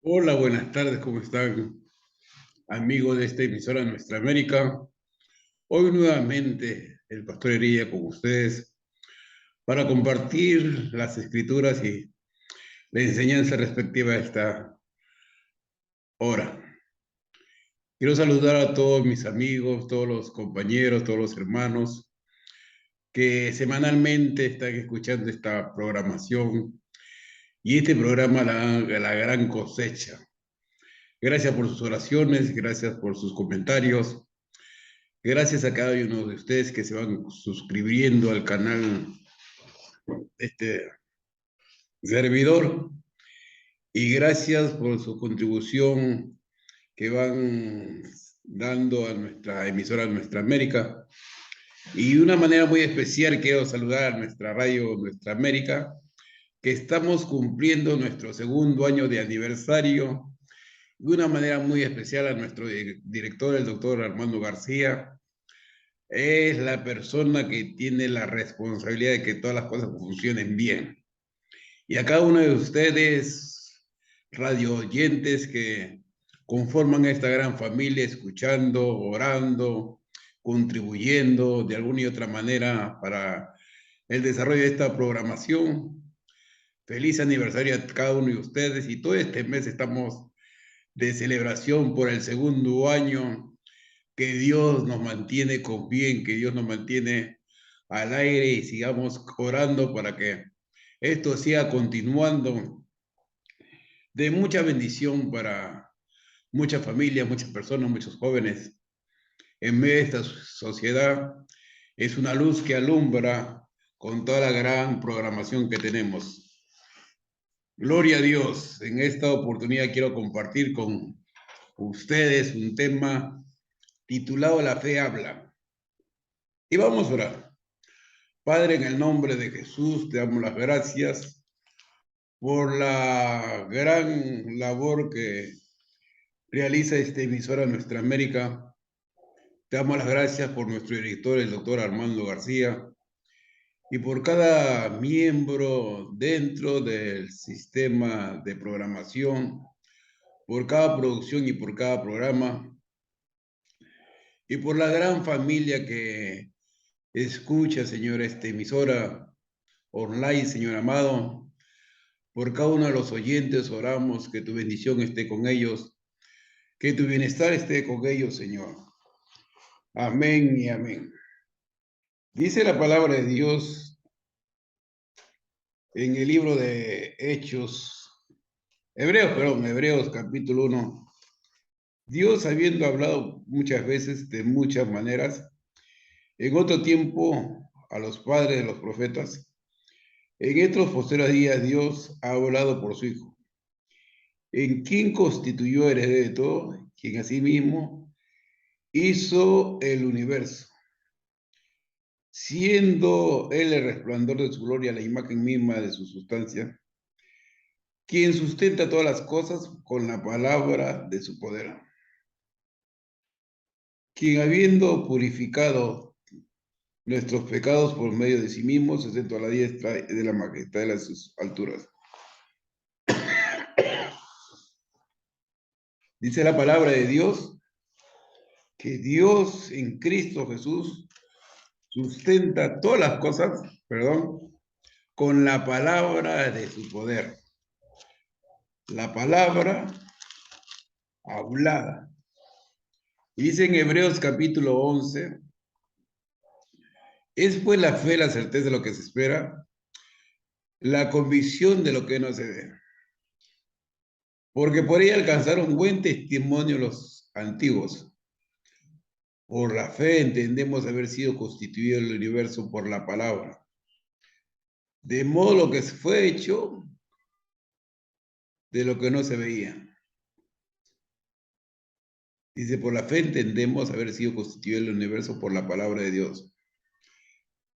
Hola, buenas tardes, ¿cómo están? Amigos de esta emisora Nuestra América. Hoy nuevamente el pastor Heredia con ustedes para compartir las escrituras y la enseñanza respectiva a esta hora. Quiero saludar a todos mis amigos, todos los compañeros, todos los hermanos que semanalmente están escuchando esta programación y este programa La Gran Cosecha. Gracias por sus oraciones, gracias por sus comentarios. Gracias a cada uno de ustedes que se van suscribiendo al canal de este servidor y gracias por su contribución que van dando a nuestra emisora Nuestra América. Y de una manera muy especial quiero saludar a nuestra radio Nuestra América, que estamos cumpliendo nuestro segundo año de aniversario. De una manera muy especial a nuestro director, el doctor Armando García. Es la persona que tiene la responsabilidad de que todas las cosas funcionen bien. Y a cada uno de ustedes, radio oyentes que conforman esta gran familia, escuchando, orando, contribuyendo de alguna y otra manera para el desarrollo de esta programación. Feliz aniversario a cada uno de ustedes y todo este mes estamos de celebración por el segundo año. Que Dios nos mantiene con bien, que Dios nos mantiene al aire y sigamos orando para que esto siga continuando de mucha bendición para muchas familias, muchas personas, muchos jóvenes. En medio de esta sociedad es una luz que alumbra con toda la gran programación que tenemos. Gloria a Dios. En esta oportunidad quiero compartir con ustedes un tema titulado La fe habla. Y vamos a orar. Padre, en el nombre de Jesús, te damos las gracias por la gran labor que realiza esta emisora Nuestra América. Te damos las gracias por nuestro director, el doctor Armando García, y por cada miembro dentro del sistema de programación, por cada producción y por cada programa, y por la gran familia que escucha, Señor, esta emisora online, Señor amado. Por cada uno de los oyentes oramos que tu bendición esté con ellos, que tu bienestar esté con ellos, Señor. Amén y amén. Dice la palabra de Dios en el libro de Hebreos capítulo 1. Dios habiendo hablado muchas veces de muchas maneras, en otro tiempo a los padres de los profetas, en estos posteriores días Dios ha hablado por su Hijo, en quien constituyó heredero de todo, quien asimismo hizo el universo, siendo él el resplandor de su gloria, la imagen misma de su sustancia, quien sustenta todas las cosas con la palabra de su poder, quien habiendo purificado nuestros pecados por medio de sí mismo, se sentó a la diestra de la majestad de las alturas. Dice la palabra de Dios que Dios en Cristo Jesús sustenta todas las cosas, con la palabra de su poder. La palabra hablada. Y dice en Hebreos capítulo 11, es pues la fe, la certeza de lo que se espera, la convicción de lo que no se ve. Porque por ella alcanzaron buen testimonio los antiguos. Por la fe entendemos haber sido constituido el universo por la palabra. De modo lo que fue hecho de lo que no se veía. Dice, por la fe entendemos haber sido constituido el universo por la palabra de Dios.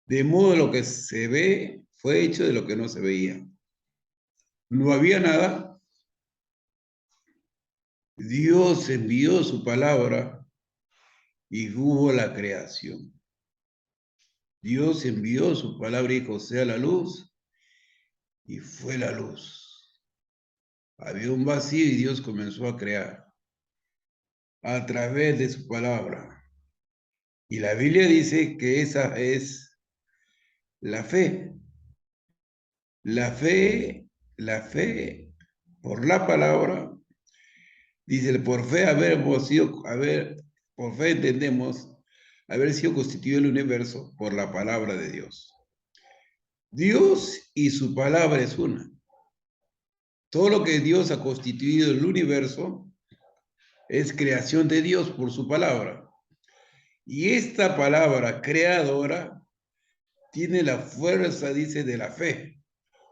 De modo lo que se ve fue hecho de lo que no se veía. No había nada. Dios envió su palabra y hubo la creación. Dios envió su palabra y dijo, sea la luz, y fue la luz. Había un vacío y Dios comenzó a crear a través de su palabra. Y la Biblia dice que esa es la fe. La fe por la palabra, dice, por fe por fe entendemos haber sido constituido el universo por la palabra de Dios. Dios y su palabra es una. Todo lo que Dios ha constituido el universo es creación de Dios por su palabra. Y esta palabra creadora tiene la fuerza, dice, de la fe.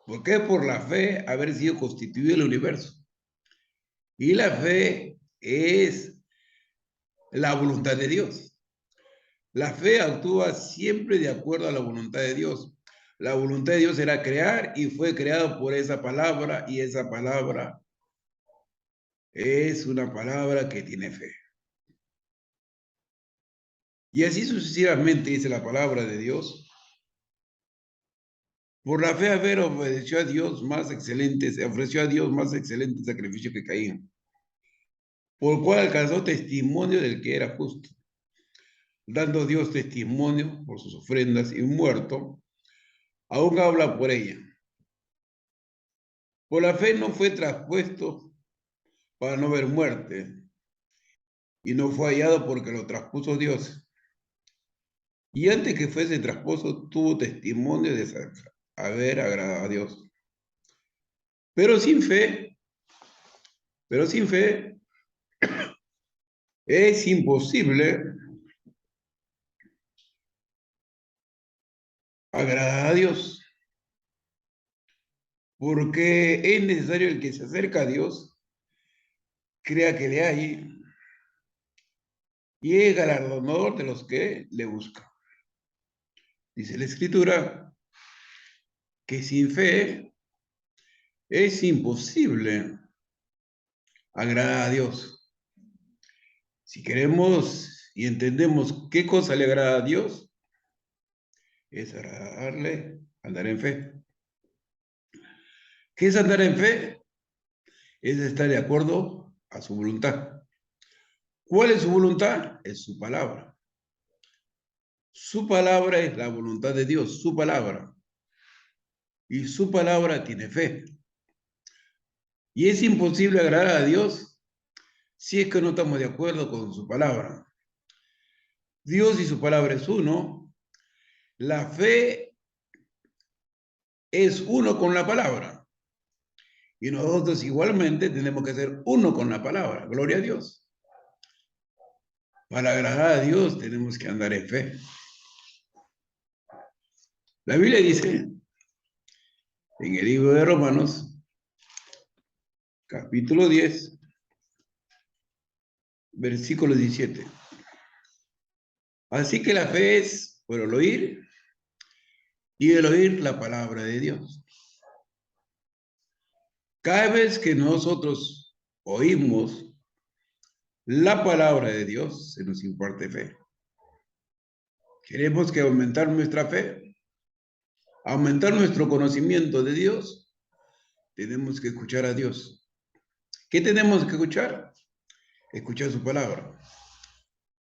¿Por qué? Por la fe haber sido constituido el universo. Y la fe es la voluntad de Dios. La fe actúa siempre de acuerdo a la voluntad de Dios. La voluntad de Dios era crear y fue creado por esa palabra, y esa palabra es una palabra que tiene fe. Y así sucesivamente dice la palabra de Dios. Por la fe haber obedeció a Dios más excelente, se ofreció a Dios más excelente sacrificio que Caín, por el cual alcanzó testimonio del que era justo, dando Dios testimonio por sus ofrendas, y muerto, aún habla por ella. Por la fe no fue traspuesto para no ver muerte, y no fue hallado porque lo traspuso Dios. Y antes que fuese traspuesto, tuvo testimonio de haber agradado a Dios. Pero sin fe, pero sin fe, es imposible agradar a Dios, porque es necesario el que se acerca a Dios, crea que le hay, y es galardonador de los que le buscan. Dice la Escritura que sin fe es imposible agradar a Dios. Si queremos y entendemos qué cosa le agrada a Dios, es agradarle, andar en fe. ¿Qué es andar en fe? Es estar de acuerdo a su voluntad. ¿Cuál es su voluntad? Es su palabra. Su palabra es la voluntad de Dios, su palabra. Y su palabra tiene fe. Y es imposible agradar a Dios si es que no estamos de acuerdo con su palabra. Dios y su palabra es uno. La fe es uno con la palabra. Y nosotros igualmente tenemos que ser uno con la palabra. Gloria a Dios. Para agradar a Dios tenemos que andar en fe. La Biblia dice en el libro de Romanos, capítulo 10, versículo 17. Así que la fe es por el oír, y el oír la palabra de Dios. Cada vez que nosotros oímos la palabra de Dios, se nos imparte fe. Queremos que aumentar nuestra fe, aumentar nuestro conocimiento de Dios, tenemos que escuchar a Dios. ¿Qué tenemos que escuchar? Escuchar su palabra.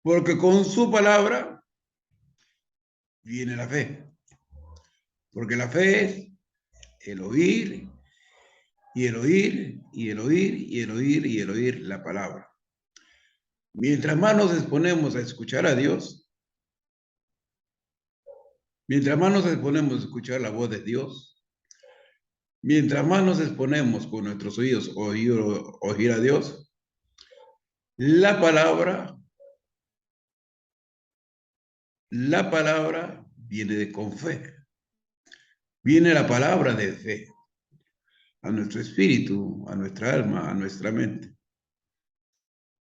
Porque con su palabra viene la fe. Porque la fe es el oír, y el oír, y el oír, y el oír, y el oír la palabra. Mientras más nos exponemos a escuchar a Dios, mientras más nos exponemos a escuchar la voz de Dios, mientras más nos exponemos con nuestros oídos a oír a Dios, la palabra viene con fe. Viene la palabra de fe a nuestro espíritu, a nuestra alma, a nuestra mente.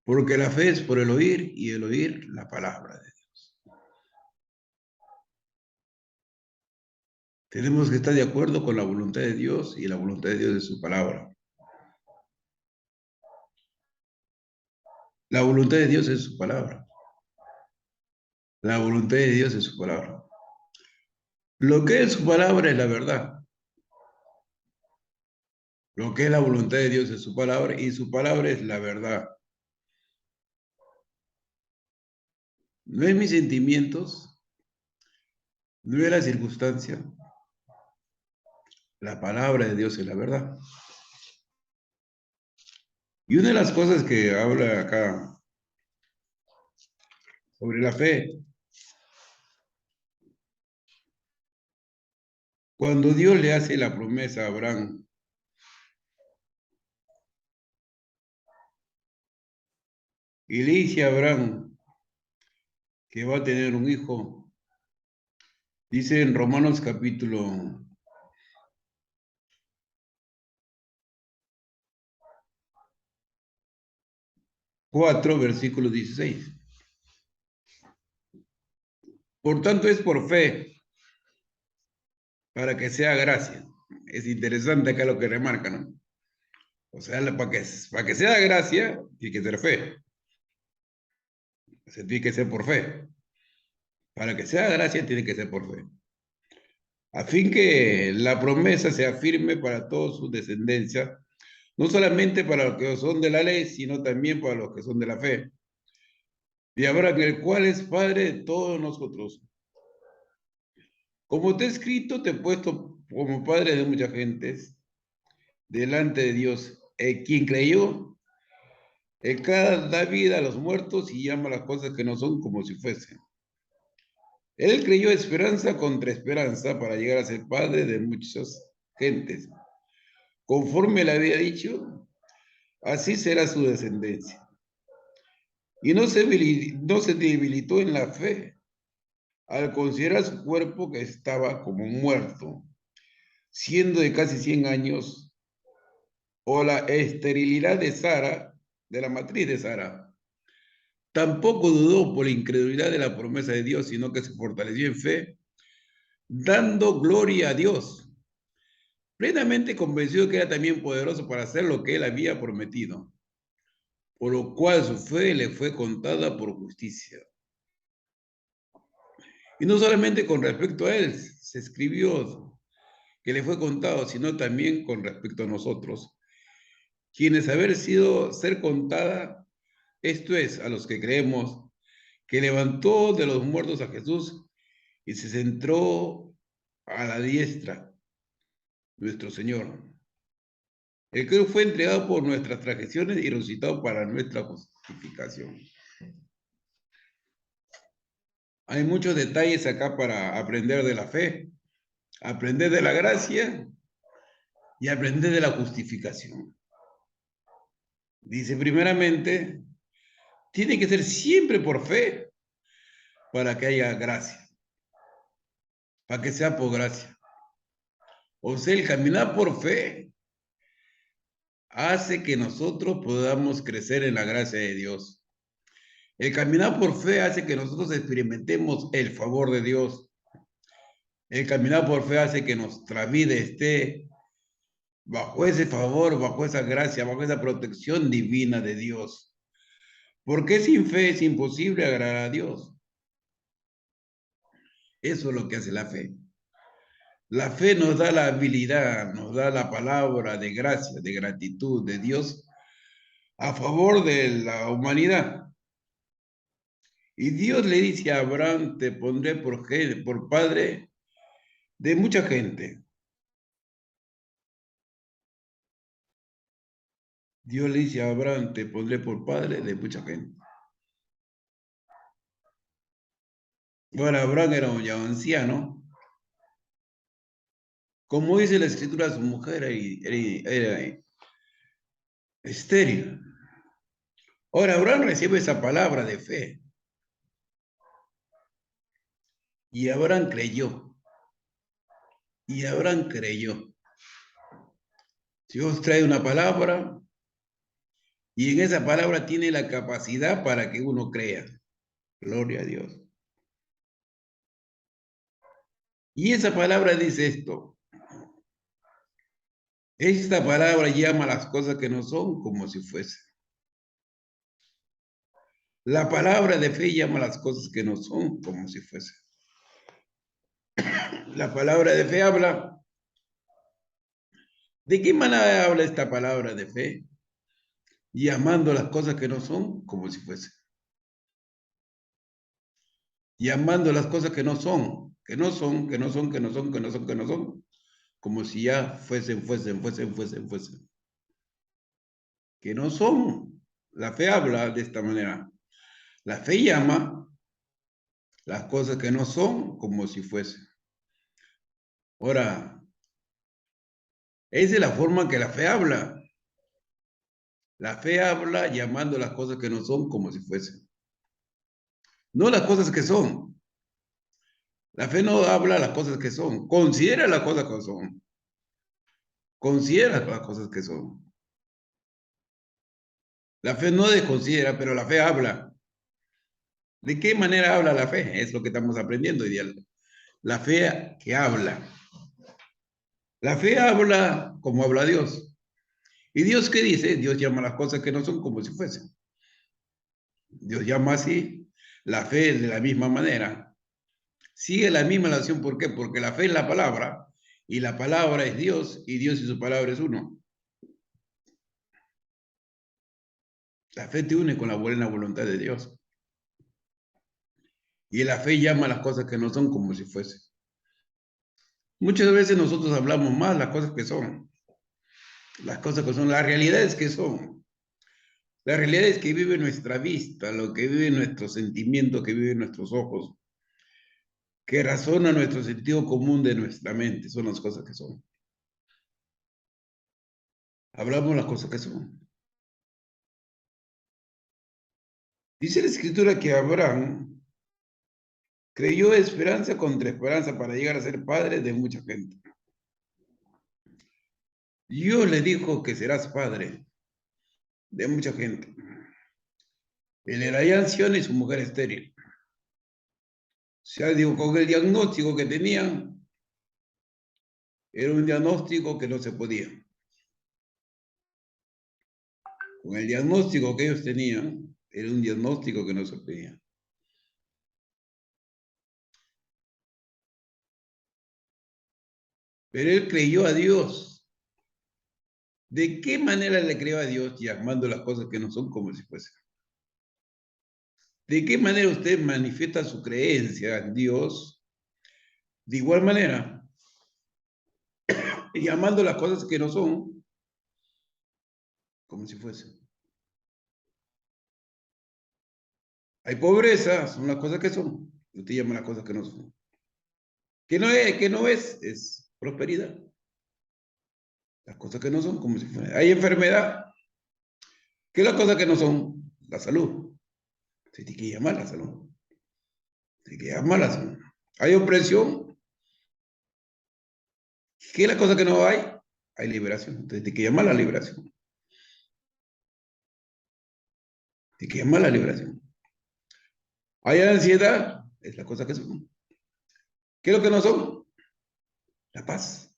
Porque la fe es por el oír, y el oír la palabra de Dios. Tenemos que estar de acuerdo con la voluntad de Dios, y la voluntad de Dios es su palabra. La voluntad de Dios es su palabra. La voluntad de Dios es su palabra. Lo que es su palabra es la verdad. lo que es la voluntad de Dios en su palabra, y su palabra es la verdad. No es mis sentimientos, no es la circunstancia. La palabra de Dios es la verdad. Y una de las cosas que habla acá sobre la fe, cuando Dios le hace la promesa a Abraham, y le dice a Abraham que va a tener un hijo, dice en Romanos capítulo 4, versículo 16. Por tanto es por fe, para que sea gracia. Es interesante acá lo que remarca, ¿no? O sea, para que sea gracia, tiene que ser fe. O sea, tiene que ser por fe. Para que sea gracia, tiene que ser por fe. A fin que la promesa sea firme para toda su descendencia, no solamente para los que son de la ley, sino también para los que son de la fe. Y Abraham, el cual es Padre de todos nosotros. Como te he escrito, te he puesto como Padre de muchas gentes delante de Dios. Quien creyó, el que da vida a los muertos y llama las cosas que no son como si fuesen. Él creyó esperanza contra esperanza para llegar a ser padre de muchas gentes. Conforme le había dicho, así será su descendencia. Y no se debilitó en la fe al considerar su cuerpo que estaba como muerto, siendo de casi 100 años, o la esterilidad de Sara, de la matriz de Sara. Tampoco dudó por la incredulidad de la promesa de Dios, sino que se fortaleció en fe, dando gloria a Dios, plenamente convencido que era también poderoso para hacer lo que él había prometido, por lo cual su fe le fue contada por justicia. Y no solamente con respecto a él se escribió que le fue contado, sino también con respecto a nosotros, quienes ser contada, esto es, a los que creemos, que levantó de los muertos a Jesús y se centró a la diestra, nuestro Señor, el que fue entregado por nuestras transgresiones y resucitado para nuestra justificación. Hay muchos detalles acá para aprender de la fe, aprender de la gracia y aprender de la justificación. Dice primeramente, tiene que ser siempre por fe para que haya gracia, para que sea por gracia. O sea, el caminar por fe hace que nosotros podamos crecer en la gracia de Dios. El caminar por fe hace que nosotros experimentemos el favor de Dios. El caminar por fe hace que nuestra vida esté bajo ese favor, bajo esa gracia, bajo esa protección divina de Dios. Porque sin fe es imposible agradar a Dios. Eso es lo que hace la fe. La fe nos da la habilidad, nos da la palabra de gracia, de gratitud de Dios a favor de la humanidad. Y Dios le dice a Abraham, te pondré por padre de mucha gente. Dios le dice a Abraham, te pondré por padre de mucha gente. Bueno, Abraham era un ya anciano. Como dice la escritura, su mujer era estéril. Ahora Abraham recibe esa palabra de fe. Y Abraham creyó. Y Abraham creyó. Dios trae una palabra y en esa palabra tiene la capacidad para que uno crea. Gloria a Dios. Y esa palabra dice esto. Esta palabra llama las cosas que no son como si fuesen. La palabra de fe llama las cosas que no son como si fuesen. La palabra de fe habla ¿De qué manera habla esta palabra de fe? Llamando las cosas que no son como si fuesen. Llamando las cosas que no son, que no son, que no son, que no son, que no son, que no son, como si ya fuesen. Que no son. La fe habla de esta manera. La fe llama las cosas que no son como si fuesen. Ahora, esa es la forma que la fe habla. La fe habla llamando las cosas que no son como si fuesen. No las cosas que son. La fe no habla las cosas que son. Considera las cosas que son. Considera las cosas que son. La fe no desconsidera, pero la fe habla. ¿De qué manera habla la fe? Es lo que estamos aprendiendo hoy día. La fe que habla. La fe habla como habla Dios. ¿Y Dios qué dice? Dios llama las cosas que no son como si fuesen. Dios llama así. La fe es de la misma manera. Sigue la misma relación. ¿Por qué? Porque la fe es la palabra y la palabra es Dios y Dios y su palabra es uno. La fe te une con la buena voluntad de Dios. Y la fe llama las cosas que no son como si fuesen. Muchas veces nosotros hablamos más las cosas que son. Las cosas que son, las realidades que son. Las realidades que vive nuestra vista, lo que vive nuestro sentimiento, que vive nuestros ojos, que razona nuestro sentido común de nuestra mente, son las cosas que son. Hablamos las cosas que son. Dice la escritura que Abraham creyó esperanza contra esperanza para llegar a ser padre de mucha gente. Dios le dijo que serás padre de mucha gente. Él era ya anciano y su mujer estéril. O sea, digo, con el diagnóstico que tenían, era un diagnóstico que no se podía. Con el diagnóstico que ellos tenían, era un diagnóstico que no se podía. Pero él creyó a Dios. ¿De qué manera le creyó a Dios llamando las cosas que no son como si fuesen? ¿De qué manera usted manifiesta su creencia en Dios? De igual manera, llamando las cosas que no son como si fuesen. Hay pobreza, son las cosas que son. Usted llama las cosas que no son. Que no es prosperidad. Las cosas que no son como si fuesen. Hay enfermedad. ¿Qué es las cosas que no son? La salud. Se tiene que llamar la salud. Se tiene que llamar la salud. Hay opresión. ¿Qué es la cosa que no hay? Hay liberación. Entonces tiene que llamar la liberación. Tiene que llamar la liberación. Hay ansiedad. Es la cosa que son. ¿Qué es lo que no son? La paz,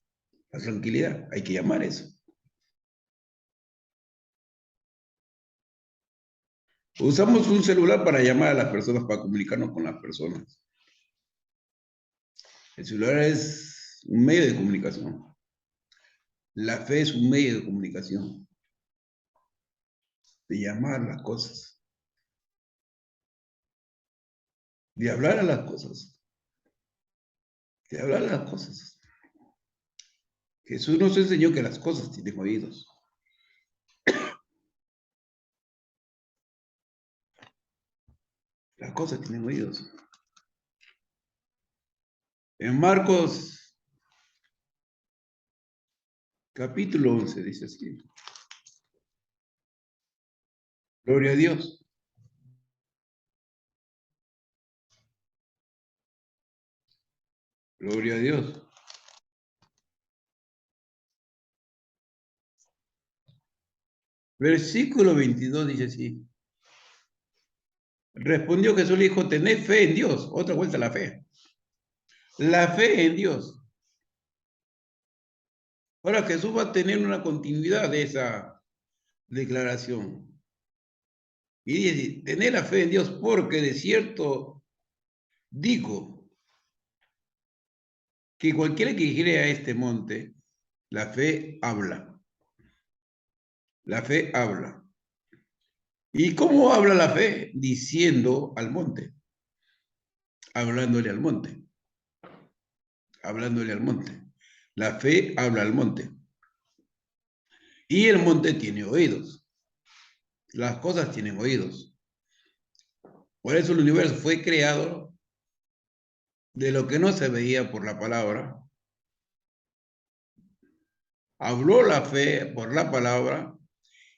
la tranquilidad. Hay que llamar eso. Usamos un celular para llamar a las personas, para comunicarnos con las personas. El celular es un medio de comunicación. La fe es un medio de comunicación, de llamar las cosas, de hablar a las cosas, de hablar a las cosas. Jesús nos enseñó que las cosas tienen oídos. Las cosas tienen oídos. En Marcos capítulo 11 dice así. Gloria a Dios. Gloria a Dios. Versículo 22 dice así. Respondió Jesús, le dijo, tened fe en Dios. Otra vuelta a la fe. La fe en Dios. Ahora Jesús va a tener una continuidad de esa declaración. Y dice, tener la fe en Dios, porque de cierto digo que cualquiera que dijere a este monte, La fe habla. La fe habla. ¿Y cómo habla la fe? Diciendo al monte, hablándole al monte, hablándole al monte. La fe habla al monte. Y el monte tiene oídos. Las cosas tienen oídos. Por eso el universo fue creado de lo que no se veía por la palabra. Habló la fe por la palabra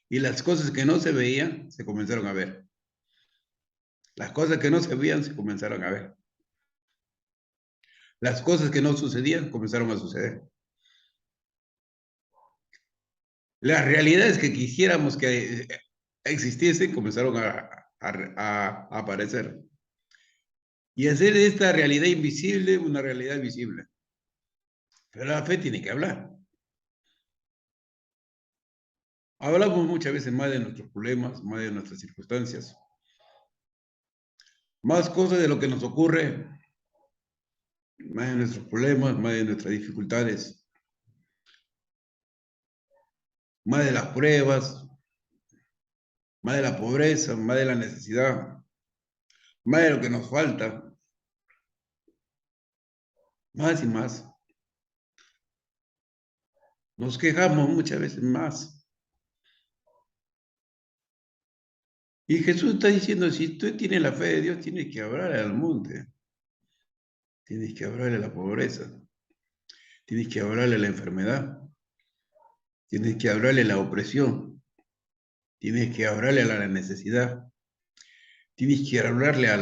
y las cosas que no se veían se comenzaron a ver. Las cosas que no se veían se comenzaron a ver. Las cosas que no sucedían comenzaron a suceder. Las realidades que quisiéramos que existiesen comenzaron a aparecer. Y hacer de esta realidad invisible una realidad visible. Pero la fe tiene que hablar. Hablamos muchas veces más de nuestros problemas, más de nuestras circunstancias, más cosas de lo que nos ocurre, más de nuestros problemas, más de nuestras dificultades, más de las pruebas, más de la pobreza, más de la necesidad, más de lo que nos falta, más y más. Nos quejamos muchas veces más. Y Jesús está diciendo, si tú tienes la fe de Dios, tienes que hablarle al monte, tienes que hablarle a la pobreza, tienes que hablarle a la enfermedad, tienes que hablarle a la opresión, tienes que hablarle a la necesidad, tienes que hablarle a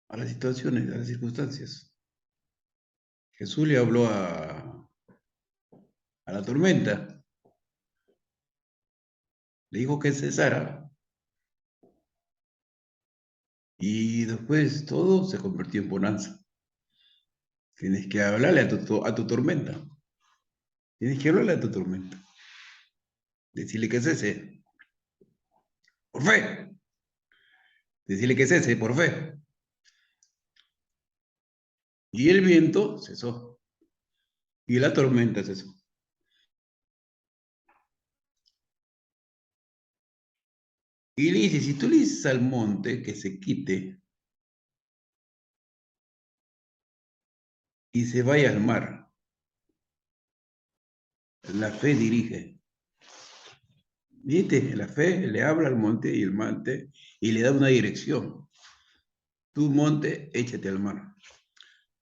las situaciones, a las circunstancias. Jesús le habló a la tormenta, le dijo que cesara y después todo se convirtió en bonanza. Tienes que hablarle a tu tormenta, tienes que hablarle a tu tormenta, decirle que cese, por fe, decirle que cese, por fe. Y el viento cesó y la tormenta cesó. Y le dice, si tú le dices al monte que se quite y se vaya al mar, la fe dirige. ¿Viste? La fe le habla al monte y el monte y le da una dirección. Tu monte, échate al mar.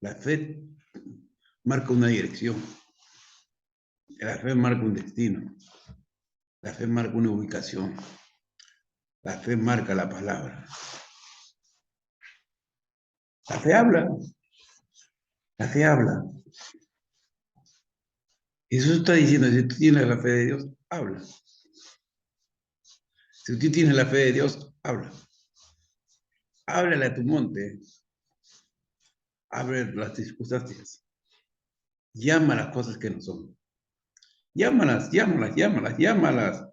La fe marca una dirección. La fe marca un destino. La fe marca una ubicación. La fe marca la palabra. La fe habla. La fe habla. Jesús está diciendo, si tú tienes la fe de Dios, habla. Si tú tienes la fe de Dios, habla. Háblale a tu monte. Abre las circunstancias. Llama las cosas que no son. Llámalas, llámalas, llámalas, llámalas.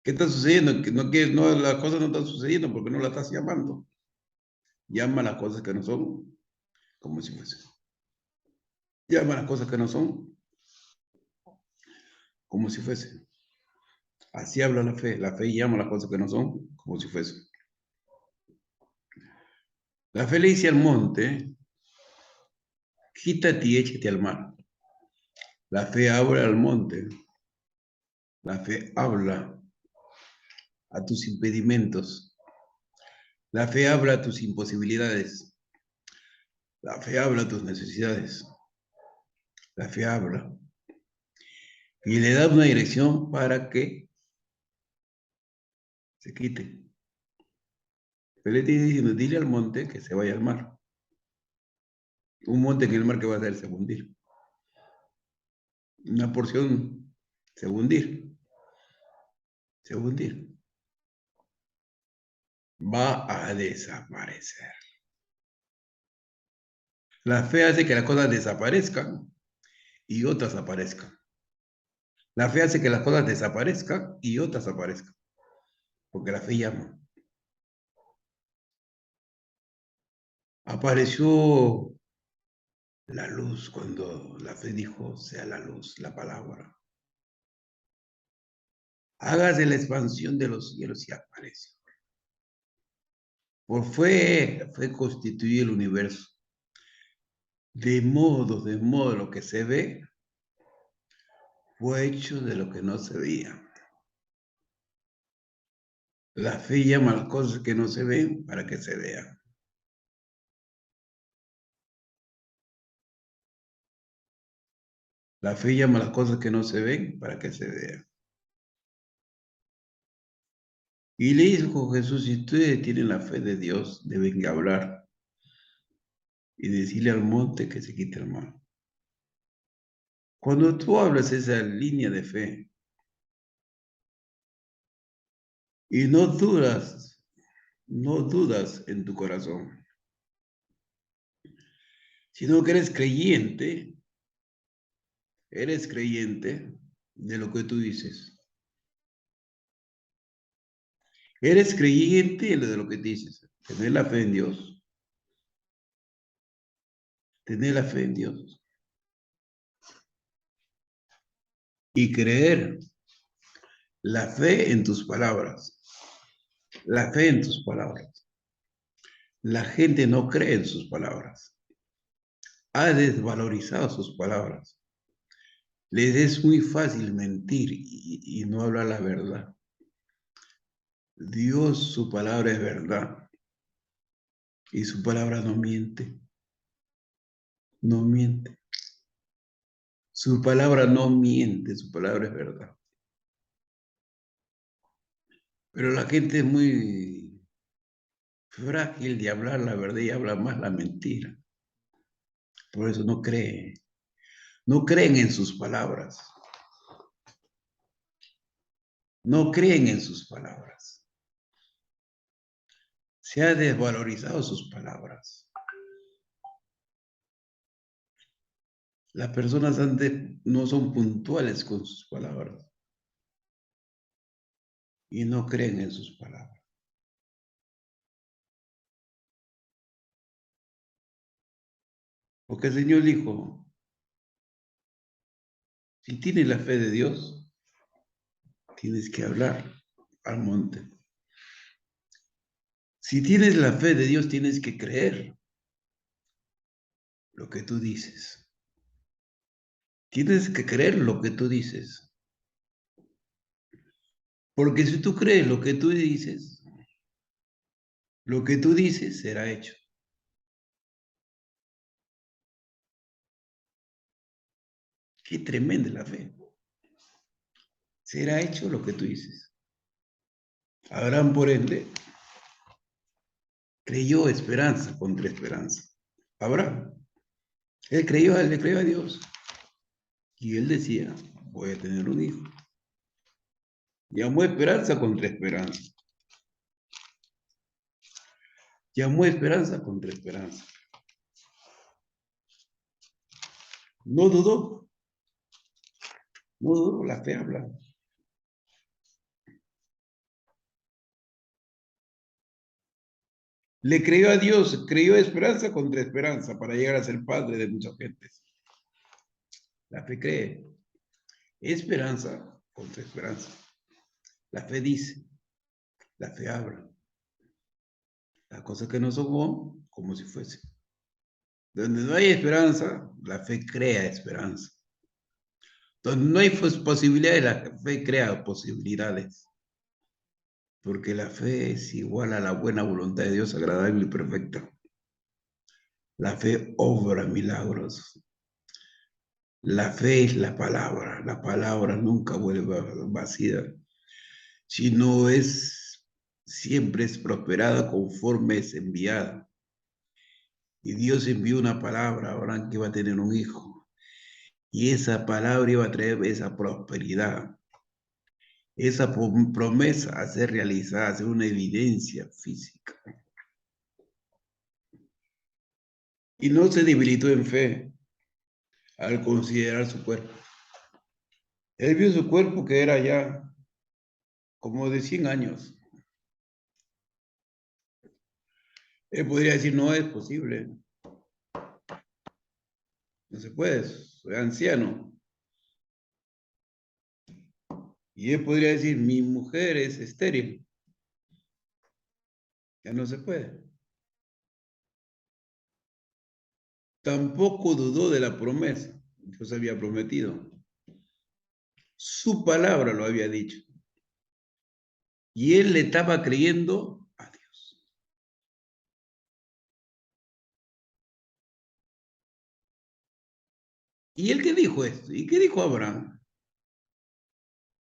¿Qué está sucediendo? Que no, las cosas no están sucediendo porque no las estás llamando. Llama las cosas que no son como si fuesen. Llama las cosas que no son como si fuesen. Así habla la fe. La fe llama las cosas que no son como si fuesen. La fe le dice al monte, quítate y échate al mar. La fe habla al monte. La fe habla a tus impedimentos. La fe habla a tus imposibilidades. La fe habla a tus necesidades. La fe habla. Y le da una dirección para que se quite. Pero le está diciendo, dile al monte que se vaya al mar. Un monte en el mar que va a hacer se va a hundir. Una porción se va a hundir. Se va a hundir. Va a desaparecer. La fe hace que las cosas desaparezcan y otras aparezcan. La fe hace que las cosas desaparezcan y otras aparezcan. Porque la fe llama. Apareció la luz cuando la fe dijo, sea la luz, la palabra. Hágase la expansión de los cielos y apareció. Por fue constituido el universo. De modo lo que se ve fue hecho de lo que no se veía. La fe llama a las cosas que no se ven para que se vean. La fe llama a las cosas que no se ven para que se vean. Y le dijo Jesús, si ustedes tienen la fe de Dios, deben hablar y decirle al monte que se quite el mar. Cuando tú hablas esa línea de fe y no dudas en tu corazón, sino que eres creyente de lo que tú dices. Eres creyente de lo que dices. Tener la fe en Dios. Tener la fe en Dios. Y creer la fe en tus palabras. La fe en tus palabras. La gente no cree en sus palabras. Ha desvalorizado sus palabras. Les es muy fácil mentir y no hablar la verdad. Dios, su palabra es verdad. Y su palabra no miente. No miente. Su palabra no miente, su palabra es verdad. Pero la gente es muy frágil de hablar la verdad y habla más la mentira. Por eso no cree. No creen en sus palabras. No creen en sus palabras. Se ha desvalorizado sus palabras. Las personas antes no son puntuales con sus palabras y no creen en sus palabras. Porque el Señor dijo, si tienes la fe de Dios, tienes que hablar al monte. Si tienes la fe de Dios, tienes que creer lo que tú dices. Tienes que creer lo que tú dices. Porque si tú crees lo que tú dices será hecho. Qué tremenda la fe. Será hecho lo que tú dices. Abraham, por ende, creyó esperanza contra esperanza. Abraham, él le creyó a Dios. Y él decía, voy a tener un hijo. Llamó esperanza contra esperanza. Llamó esperanza contra esperanza. No dudó. No dudó, la fe habla. Le creyó a Dios, creyó esperanza contra esperanza para llegar a ser padre de muchas gentes. La fe cree. Esperanza contra esperanza. La fe dice, la fe habla. Las cosas que no son como si fuese. Donde no hay esperanza, la fe crea esperanza. Donde no hay posibilidades, la fe crea posibilidades. Porque la fe es igual a la buena voluntad de Dios, agradable y perfecta. La fe obra milagros. La fe es la palabra nunca vuelve vacía, sino siempre es prosperada conforme es enviada. Y Dios envió una palabra a Abraham que iba a tener un hijo. Y esa palabra iba a traer esa prosperidad, esa promesa a ser realizada, a ser una evidencia física. Y no se debilitó en fe al considerar su cuerpo. Él vio su cuerpo que era ya como de 100 años. Él podría decir, no es posible, no se puede, soy anciano. Y él podría decir, mi mujer es estéril, ya no se puede. Tampoco dudó de la promesa, Dios había prometido. Su palabra lo había dicho. Y él le estaba creyendo a Dios. ¿Y él qué dijo esto? ¿Y qué dijo Abraham?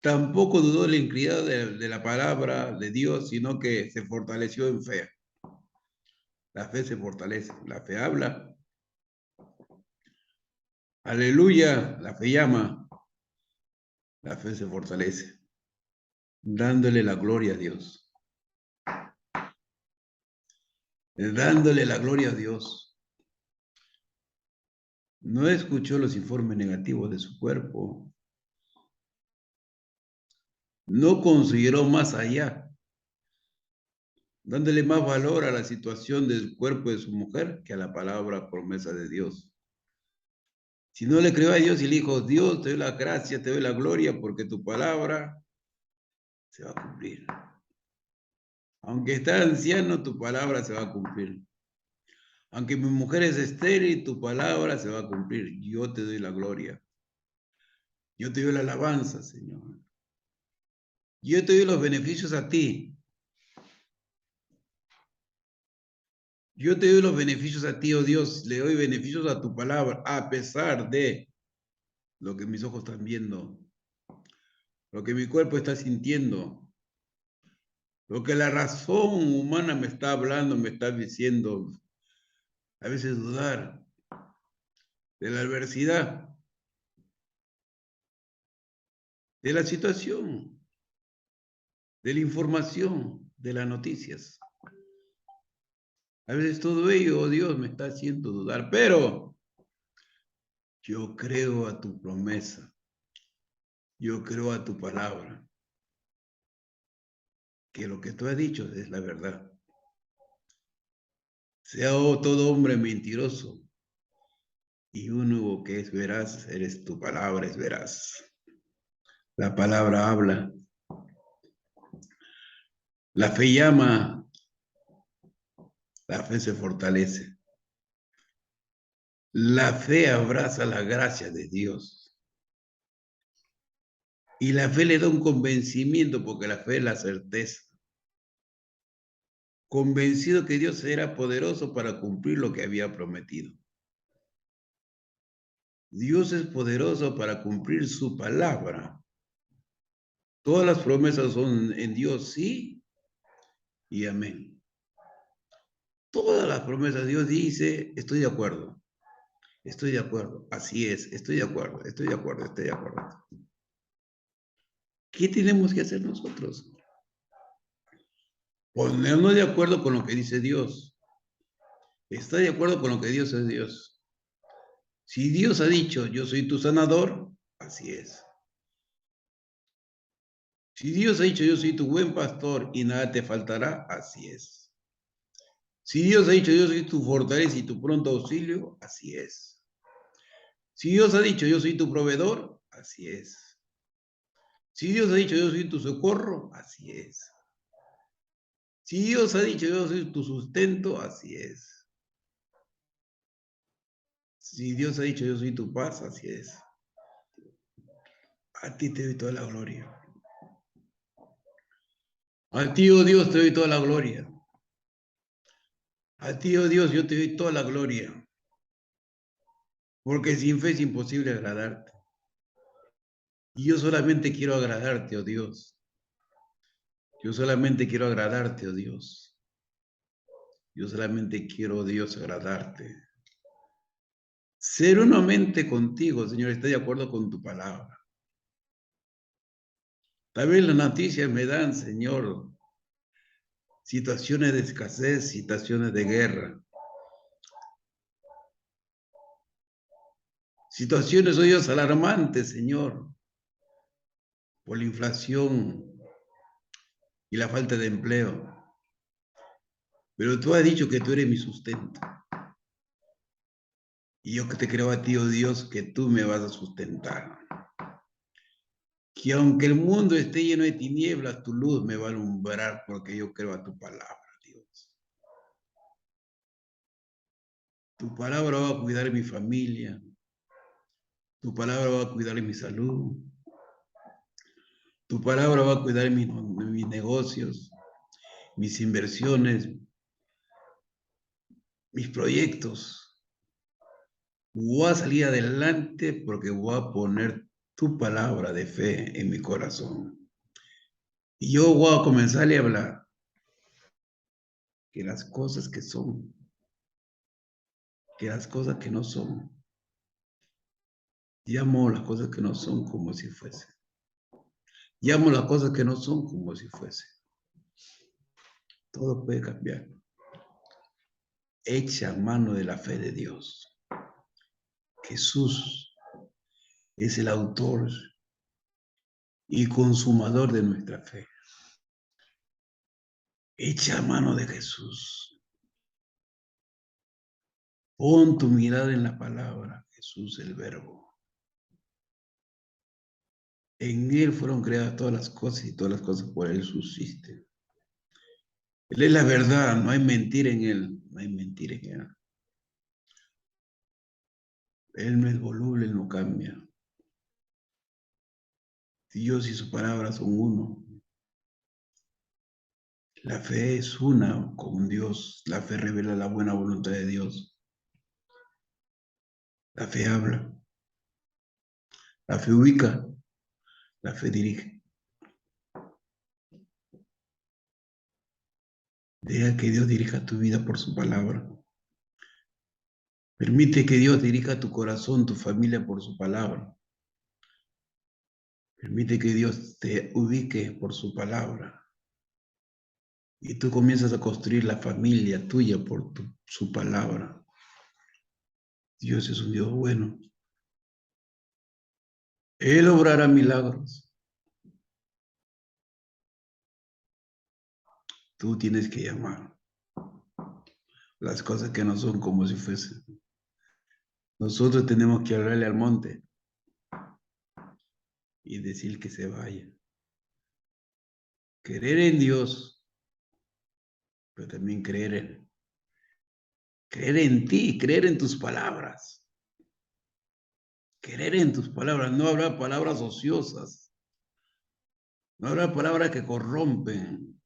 Tampoco dudó de la integridad de la palabra de Dios, sino que se fortaleció en fe. La fe se fortalece, la fe habla. Aleluya, la fe llama, la fe se fortalece, dándole la gloria a Dios. Dándole la gloria a Dios. No escuchó los informes negativos de su cuerpo. No consideró más allá, dándole más valor a la situación del cuerpo de su mujer que a la palabra promesa de Dios. Si no le creyó a Dios y le dijo, Dios, te doy la gracia, te doy la gloria, porque tu palabra se va a cumplir. Aunque está anciano, tu palabra se va a cumplir. Aunque mi mujer es estéril, tu palabra se va a cumplir. Yo te doy la gloria. Yo te doy la alabanza, Señor. Yo te doy los beneficios a ti. Yo te doy los beneficios a ti, oh Dios. Le doy beneficios a tu palabra, a pesar de lo que mis ojos están viendo, lo que mi cuerpo está sintiendo, lo que la razón humana me está hablando, me está diciendo. A veces dudar de la adversidad, de la situación, de la información, de las noticias. A veces todo ello, oh Dios, me está haciendo dudar, pero yo creo a tu promesa, yo creo a tu palabra, que lo que tú has dicho es la verdad. Sea todo hombre mentiroso y único que es veraz, eres tu palabra, es veraz. La palabra habla, la fe llama, la fe se fortalece. La fe abraza la gracia de Dios. Y la fe le da un convencimiento, porque la fe es la certeza. Convencido que Dios era poderoso para cumplir lo que había prometido. Dios es poderoso para cumplir su palabra. Todas las promesas son en Dios, sí y amén. Todas las promesas Dios dice, estoy de acuerdo, así es, estoy de acuerdo, estoy de acuerdo, estoy de acuerdo. ¿Qué tenemos que hacer nosotros? Ponernos de acuerdo con lo que dice Dios. Está de acuerdo con lo que Dios es Dios. Si Dios ha dicho, yo soy tu sanador, así es. Si Dios ha dicho, yo soy tu buen pastor y nada te faltará, así es. Si Dios ha dicho, yo soy tu fortaleza y tu pronto auxilio, así es. Si Dios ha dicho, yo soy tu proveedor, así es. Si Dios ha dicho, yo soy tu socorro, así es. Si Dios ha dicho, yo soy tu sustento, así es. Si Dios ha dicho, yo soy tu paz, así es. A ti te doy toda la gloria. A ti, oh Dios, te doy toda la gloria. A ti, oh Dios, yo te doy toda la gloria. Porque sin fe es imposible agradarte. Y yo solamente quiero agradarte, oh Dios. Yo solamente quiero agradarte, oh Dios. Yo solamente quiero, oh Dios, agradarte. Ser unamente contigo, Señor, estoy de acuerdo con tu palabra. Tal vez las noticias me dan, Señor, situaciones de escasez, situaciones de guerra. Situaciones, oh Dios, alarmantes, Señor, por la inflación y la falta de empleo. Pero tú has dicho que tú eres mi sustento. Y yo que te creo a ti, oh Dios, que tú me vas a sustentar. Que aunque el mundo esté lleno de tinieblas, tu luz me va a alumbrar porque yo creo a tu palabra, Dios. Tu palabra va a cuidar mi familia. Tu palabra va a cuidar mi salud. Tu palabra va a cuidar mis negocios, mis inversiones, mis proyectos. Voy a salir adelante porque voy a poner tu palabra de fe en mi corazón. Y yo voy a comenzarle a hablar que las cosas que son, que las cosas que no son, llamo las cosas que no son como si fuese. Llamo las cosas que no son como si fuese. Todo puede cambiar. Echa mano de la fe de Dios. Jesús es el autor y consumador de nuestra fe. Echa mano de Jesús. Pon tu mirada en la palabra, Jesús el Verbo. En Él fueron creadas todas las cosas y todas las cosas por Él subsisten. Él es la verdad, no hay mentira en Él, no hay mentira en Él. Él no es voluble, Él no cambia. Dios y su palabra son uno. La fe es una con Dios. La fe revela la buena voluntad de Dios. La fe habla. La fe ubica. La fe dirige. Deja que Dios dirija tu vida por su palabra. Permite que Dios dirija tu corazón, tu familia por su palabra. Permite que Dios te ubique por su palabra. Y tú comienzas a construir la familia tuya por su palabra. Dios es un Dios bueno. Él obrará milagros. Tú tienes que llamar las cosas que no son como si fuesen. Nosotros tenemos que hablarle al monte y decir que se vaya. Creer en Dios, pero también creer en ti, creer en tus palabras. Creer en tus palabras. No habrá palabras ociosas. No habrá palabras que corrompen.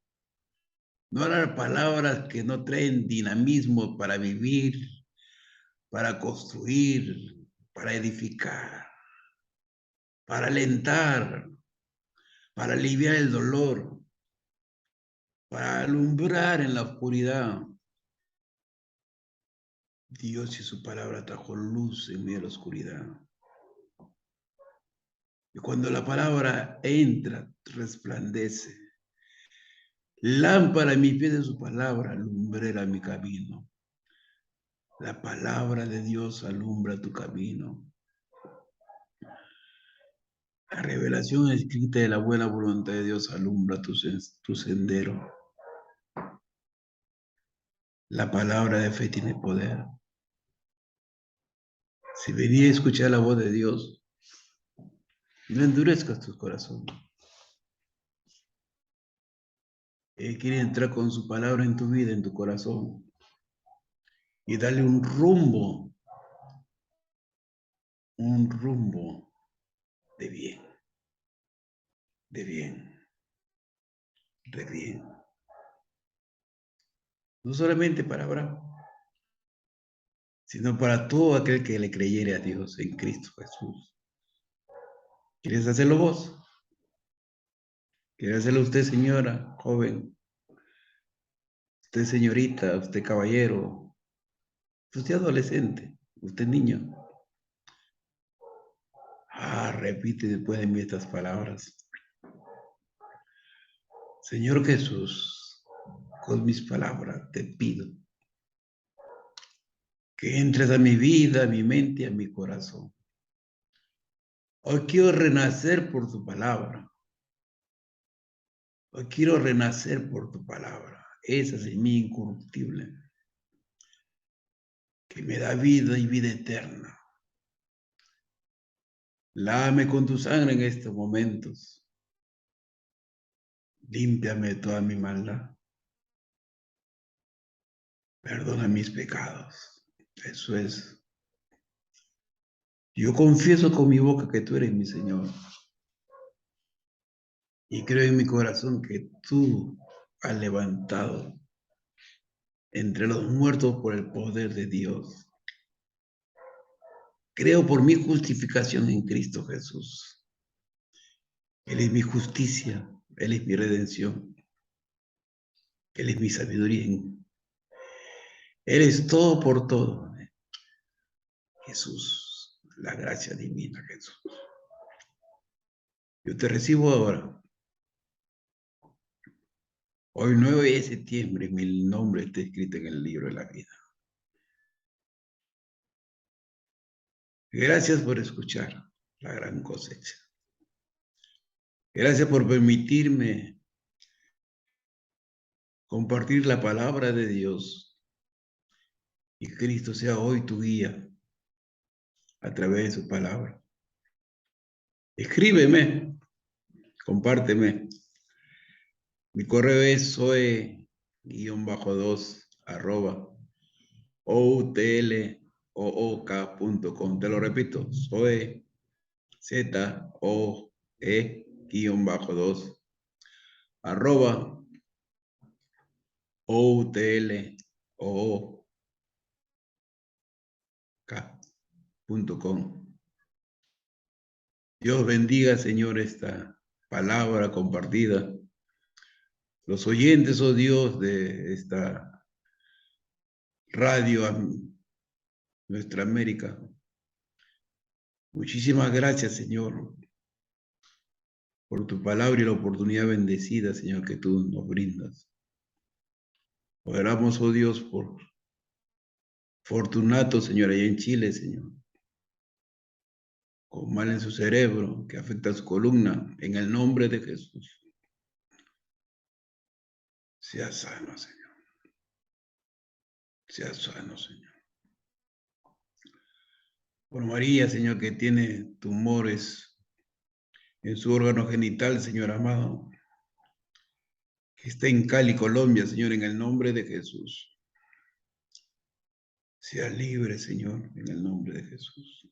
No habrá palabras que no traen dinamismo para vivir, para construir, para edificar, para alentar, para aliviar el dolor, para alumbrar en la oscuridad. Dios y su palabra trajo luz en medio de la oscuridad. Y cuando la palabra entra, resplandece. Lámpara a mis pies de su palabra, lumbrera mi camino. La palabra de Dios alumbra tu camino. La revelación escrita de la buena voluntad de Dios alumbra tu sendero. La palabra de fe tiene poder. Si venís a escuchar la voz de Dios, no endurezcas tu corazón. Él quiere entrar con su palabra en tu vida, en tu corazón, y darle un rumbo de bien, de bien, de bien. No solamente para Abraham, sino para todo aquel que le creyere a Dios en Cristo Jesús. ¿Quieres hacerlo vos? ¿Quiere hacerlo usted, señora, joven? Usted, señorita, usted, caballero, usted, adolescente, usted, niño. Repite después de mí estas palabras. Señor Jesús, con mis palabras te pido que entres a mi vida, a mi mente, a mi corazón. Hoy quiero renacer por tu palabra. Hoy quiero renacer por tu palabra. esa semilla incorruptible que me da vida y vida eterna. Lávame con tu sangre en estos momentos. Límpiame de toda mi maldad. Perdona mis pecados. Eso es. Yo confieso con mi boca que tú eres mi Señor. Y creo en mi corazón que tú has levantado entre los muertos por el poder de Dios. Creo por mi justificación en Cristo Jesús. Él es mi justicia, Él es mi redención, Él es mi sabiduría. Él es todo por todo. Jesús, la gracia divina, Jesús. Yo te recibo ahora. Hoy 9 de septiembre, mi nombre está escrito en el libro de la vida. Gracias por escuchar la gran cosecha. Gracias por permitirme compartir la palabra de Dios y que Cristo sea hoy tu guía a través de su palabra. Escríbeme, compárteme. Mi correo es zoe-2 @outlook.com. Te lo repito, zoe, zoe-2 @outlook.com. Dios bendiga, Señor, esta palabra compartida. Los oyentes, oh Dios, de esta radio Nuestra América. Muchísimas gracias, Señor, por tu palabra y la oportunidad bendecida, Señor, que tú nos brindas. Oramos, oh Dios, por Fortunato, Señor, allá en Chile, Señor, con mal en su cerebro, que afecta su columna, en el nombre de Jesús. Sea sano, Señor. Sea sano, Señor. Por María, Señor, que tiene tumores en su órgano genital, Señor amado, que está en Cali, Colombia, Señor, en el nombre de Jesús. Sea libre, Señor, en el nombre de Jesús.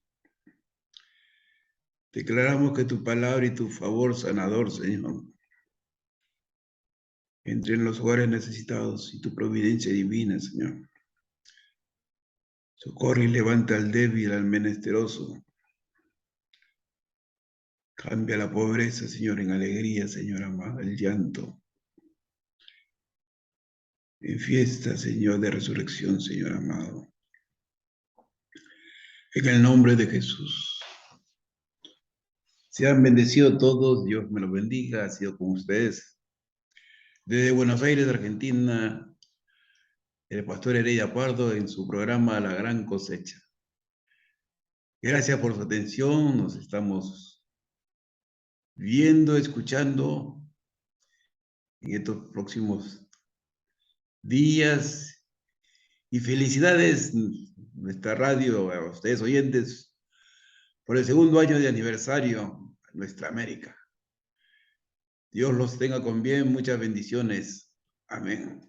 Declaramos que tu palabra y tu favor sanador, Señor, entre en los hogares necesitados y tu providencia divina, Señor. Socorre y levanta al débil, al menesteroso. Cambia la pobreza, Señor, en alegría, Señor amado, el llanto. En fiesta, Señor, de resurrección, Señor amado. En el nombre de Jesús. Sean bendecidos todos, Dios me los bendiga, ha sido con ustedes. Desde Buenos Aires, Argentina, el pastor Heredia Pardo en su programa La Gran Cosecha. Gracias por su atención, nos estamos viendo, escuchando en estos próximos días. Y felicidades, nuestra radio, a ustedes oyentes, por el 2º año de aniversario a Nuestra América. Dios los tenga con bien, muchas bendiciones. Amén.